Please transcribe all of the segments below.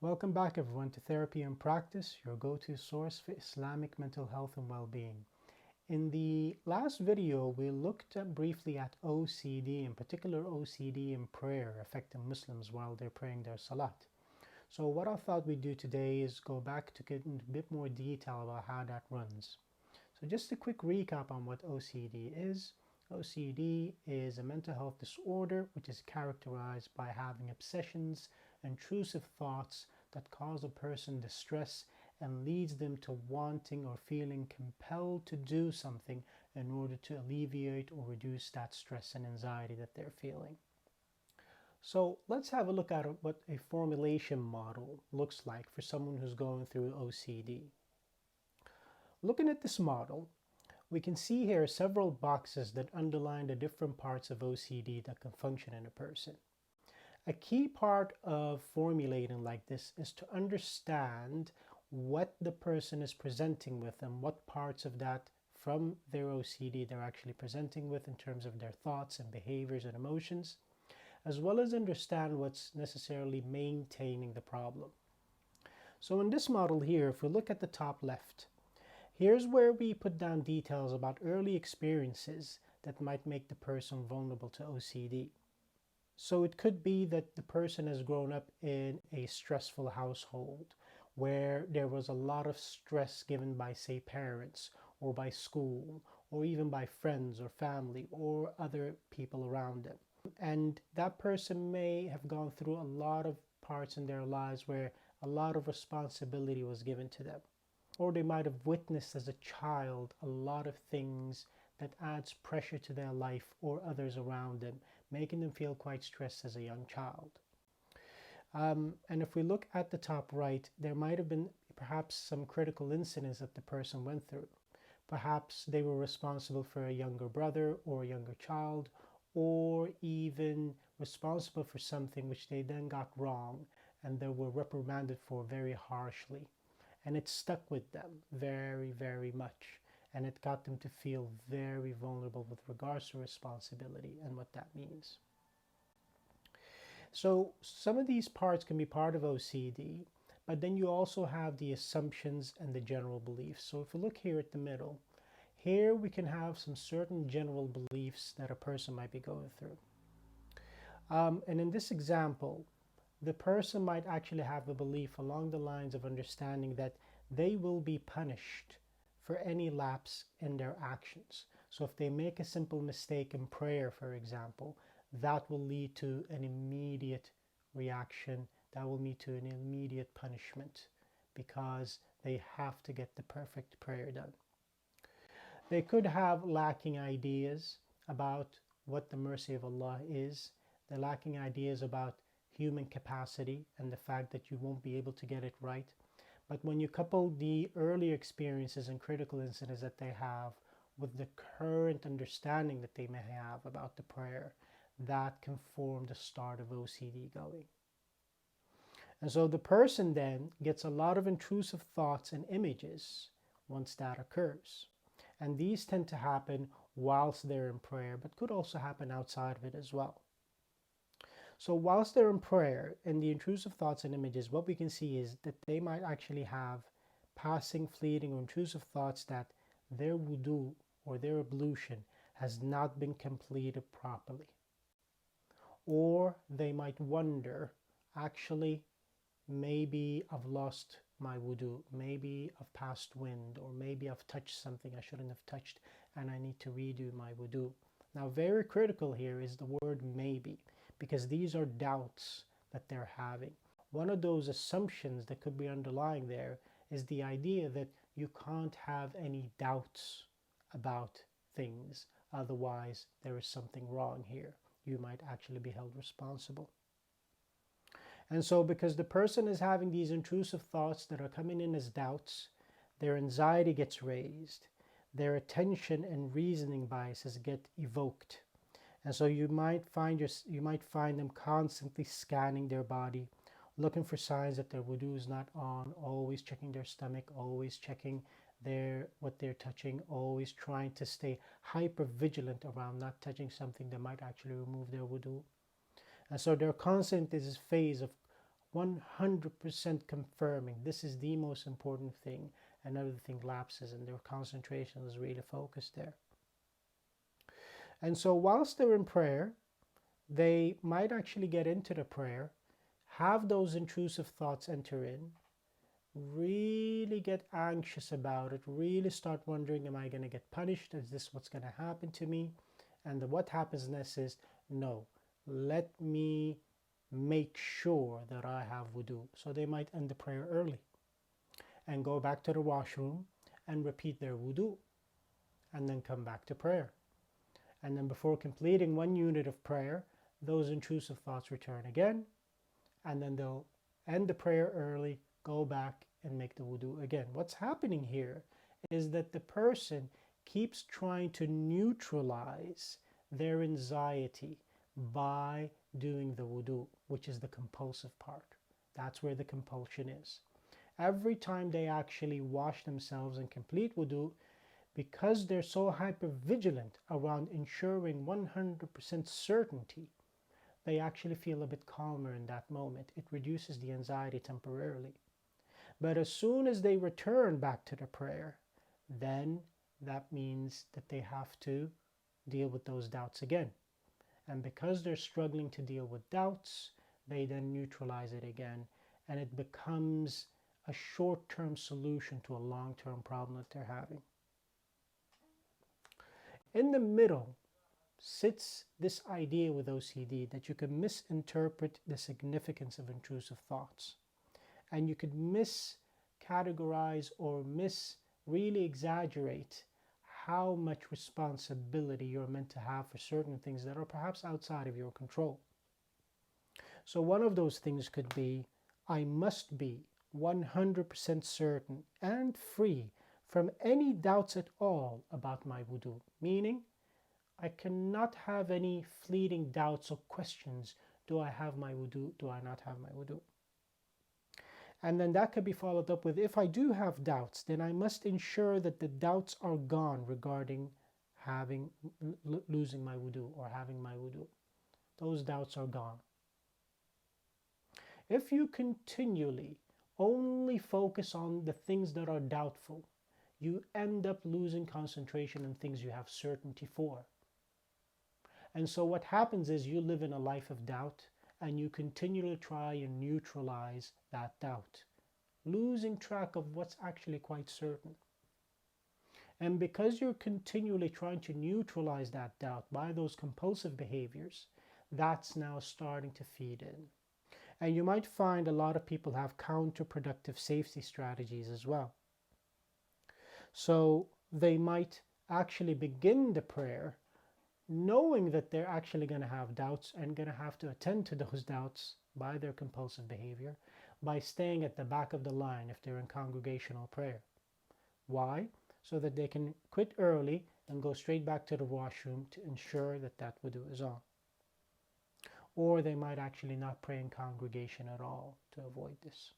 Welcome back everyone to Therapy and Practice, your go-to source for Islamic mental health and well-being. In the last video, we looked briefly at OCD, in particular OCD in prayer affecting Muslims while they're praying their salat. So what I thought we'd do today is go back to get into a bit more detail about how that runs. So just a quick recap on what OCD is. OCD is a mental health disorder which is characterized by having obsessions, intrusive thoughts that cause a person distress and leads them to wanting or feeling compelled to do something in order to alleviate or reduce that stress and anxiety that they're feeling. So let's have a look at what a formulation model looks like for someone who's going through OCD. Looking at this model, we can see here several boxes that underline the different parts of OCD that can function in a person. A key part of formulating like this is to understand what the person is presenting with and what parts of that from their OCD they're actually presenting with in terms of their thoughts and behaviors and emotions, as well as understand what's necessarily maintaining the problem. So in this model here, if we look at the top left, here's where we put down details about early experiences that might make the person vulnerable to OCD. So it could be that the person has grown up in a stressful household where there was a lot of stress given by, say, parents or by school or even by friends or family or other people around them. And that person may have gone through a lot of parts in their lives where a lot of responsibility was given to them. Or they might have witnessed as a child a lot of things that adds pressure to their life or others around them, making them feel quite stressed as a young child. And if we look at the top right, there might have been perhaps some critical incidents that the person went through. Perhaps they were responsible for a younger brother or a younger child, or even responsible for something which they then got wrong and they were reprimanded for very harshly. And it stuck with them very, very much. And it got them to feel very vulnerable with regards to responsibility and what that means. So some of these parts can be part of OCD, but then you also have the assumptions and the general beliefs. So if we look here at the middle, here we can have some certain general beliefs that a person might be going through. And in this example, the person might actually have a belief along the lines of understanding that they will be punished for any lapse in their actions. So if they make a simple mistake in prayer, for example, that will lead to an immediate reaction, that will lead to an immediate punishment because they have to get the perfect prayer done. They could have lacking ideas about what the mercy of Allah is. They're lacking ideas about human capacity and the fact that you won't be able to get it right. But when you couple the earlier experiences and critical incidents that they have with the current understanding that they may have about the prayer, that can form the start of OCD going. And so the person then gets a lot of intrusive thoughts and images once that occurs. And these tend to happen whilst they're in prayer, but could also happen outside of it as well. So whilst they're in prayer and the intrusive thoughts and images, what we can see is that they might actually have passing, fleeting, or intrusive thoughts that their wudu or their ablution has not been completed properly. Or they might wonder, actually, maybe I've lost my wudu, maybe I've passed wind, or maybe I've touched something I shouldn't have touched and I need to redo my wudu. Now, very critical here is the word maybe, because these are doubts that they're having. One of those assumptions that could be underlying there is the idea that you can't have any doubts about things, otherwise there is something wrong here. You might actually be held responsible. And so because the person is having these intrusive thoughts that are coming in as doubts, their anxiety gets raised, their attention and reasoning biases get evoked. And so you might find them constantly scanning their body, looking for signs that their wudu is not on, always checking their stomach, always checking what they're touching, always trying to stay hyper vigilant around not touching something that might actually remove their wudu. And so they're constantly in this phase of 100% confirming. This is the most important thing, and everything lapses and their concentration is really focused there. And so whilst they're in prayer, they might actually get into the prayer, have those intrusive thoughts enter in, really get anxious about it, really start wondering, am I going to get punished? Is this what's going to happen to me? And what happens next is, no, let me make sure that I have wudu. So they might end the prayer early and go back to the washroom and repeat their wudu and then come back to prayer. And then before completing one unit of prayer, those intrusive thoughts return again, and then they'll end the prayer early, go back and make the wudu again. What's happening here is that the person keeps trying to neutralize their anxiety by doing the wudu, which is the compulsive part. That's where the compulsion is. Every time they actually wash themselves and complete wudu, because they're so hyper-vigilant around ensuring 100% certainty, they actually feel a bit calmer in that moment. It reduces the anxiety temporarily. But as soon as they return back to the prayer, then that means that they have to deal with those doubts again. And because they're struggling to deal with doubts, they then neutralize it again, and it becomes a short-term solution to a long-term problem that they're having. In the middle sits this idea with OCD that you can misinterpret the significance of intrusive thoughts, and you could miscategorize or really exaggerate how much responsibility you're meant to have for certain things that are perhaps outside of your control. So one of those things could be, I must be 100% certain and free from any doubts at all about my wudu, meaning I cannot have any fleeting doubts or questions. Do I have my wudu? Do I not have my wudu? And then that could be followed up with, if I do have doubts, then I must ensure that the doubts are gone regarding losing my wudu or having my wudu. Those doubts are gone. If you continually only focus on the things that are doubtful, you end up losing concentration on things you have certainty for. And so what happens is you live in a life of doubt, and you continually try and neutralize that doubt, losing track of what's actually quite certain. And because you're continually trying to neutralize that doubt by those compulsive behaviors, that's now starting to feed in. And you might find a lot of people have counterproductive safety strategies as well. So they might actually begin the prayer knowing that they're actually going to have doubts and going to have to attend to those doubts by their compulsive behavior by staying at the back of the line if they're in congregational prayer. Why? So that they can quit early and go straight back to the washroom to ensure that that wudu is on. Or they might actually not pray in congregation at all to avoid this.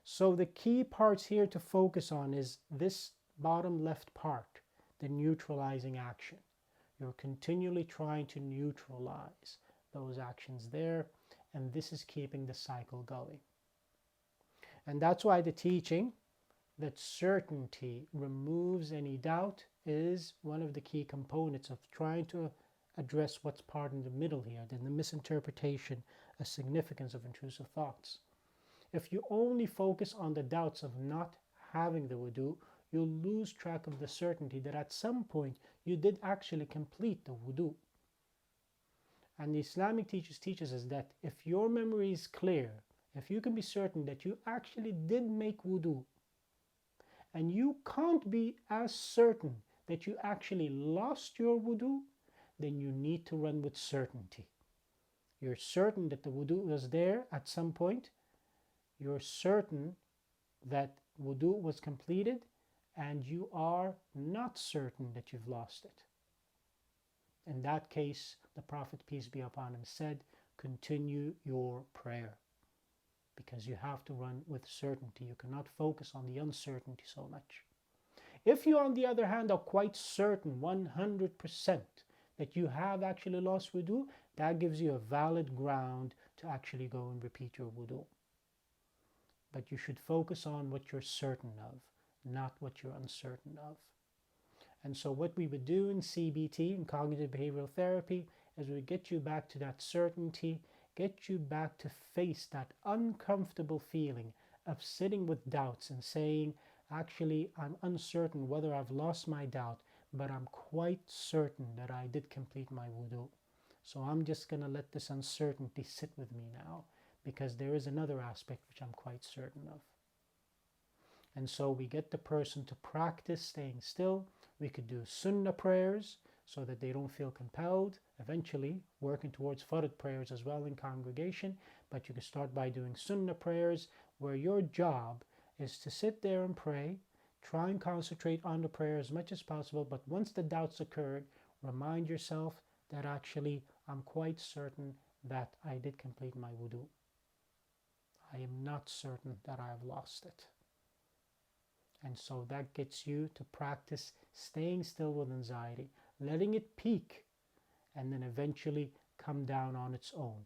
So the key parts here to focus on is this bottom left part, the neutralizing action. You're continually trying to neutralize those actions there, and this is keeping the cycle going. And that's why the teaching that certainty removes any doubt is one of the key components of trying to address what's part in the middle here, the misinterpretation, a significance of intrusive thoughts. If you only focus on the doubts of not having the wudu, you'll lose track of the certainty that at some point you did actually complete the wudu. And the Islamic teaches us that if your memory is clear, if you can be certain that you actually did make wudu, and you can't be as certain that you actually lost your wudu, then you need to run with certainty. You're certain that the wudu was there at some point. You're certain that wudu was completed, and you are not certain that you've lost it. In that case, the Prophet, peace be upon him, said, continue your prayer, because you have to run with certainty. You cannot focus on the uncertainty so much. If you, on the other hand, are quite certain 100% that you have actually lost wudu, that gives you a valid ground to to actually go and repeat your wudu. But you should focus on what you're certain of, not what you're uncertain of. And so what we would do in CBT, in cognitive behavioral therapy, is we get you back to that certainty, get you back to face that uncomfortable feeling of sitting with doubts and saying, actually, I'm uncertain whether I've lost my doubt, but I'm quite certain that I did complete my wudu. So I'm just going to let this uncertainty sit with me now, because there is another aspect which I'm quite certain of. And so we get the person to practice staying still. We could do sunnah prayers so that they don't feel compelled. Eventually, working towards fard prayers as well in congregation. But you can start by doing sunnah prayers, where your job is to sit there and pray, try and concentrate on the prayer as much as possible. But once the doubts occurred, remind yourself that actually I'm quite certain that I did complete my wudu. I am not certain that I have lost it. And so that gets you to practice staying still with anxiety, letting it peak, and then eventually come down on its own.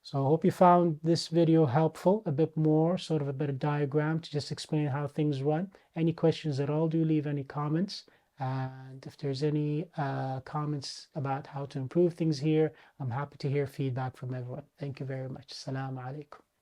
So I hope you found this video helpful, a bit more, sort of a bit of diagram to just explain how things run. Any questions at all, do leave any comments. And if there's any comments about how to improve things here, I'm happy to hear feedback from everyone. Thank you very much. Assalamu alaikum.